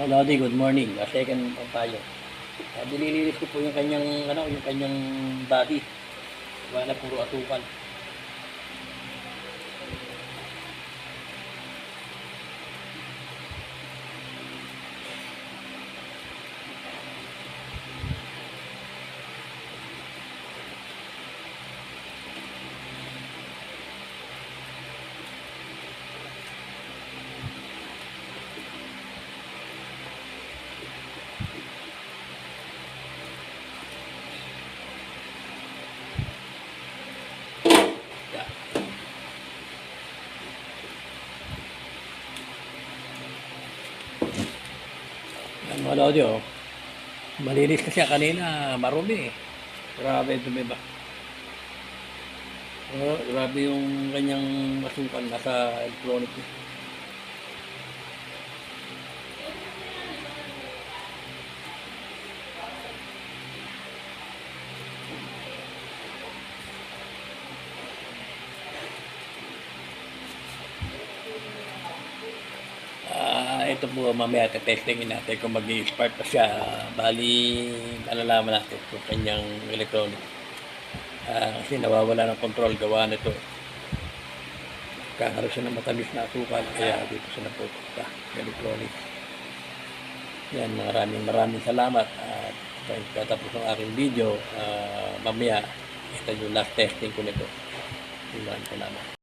Lodi, good morning. Second po tayo. Nililinis ko po yung kanyang body. Wala na puro asukal. Yan mga Lodi, oh. Malinis kasi kanina, marumi eh. Grabe, dumi ba? Grabe yung kanyang asukal nasa electronic. Ito po mamaya testingin natin kung mag-i-spark pa siya. Bali, malalaman natin kung kanyang electronic. Kasi nawawala ng control gawa nito. Kakaroon siya ng matamis na asukal, kaya dito siya napupunta sa electronic. Yan, maraming salamat. At katapos ng aking video, mamaya ito yung last testing ko nito. Maraming salamat.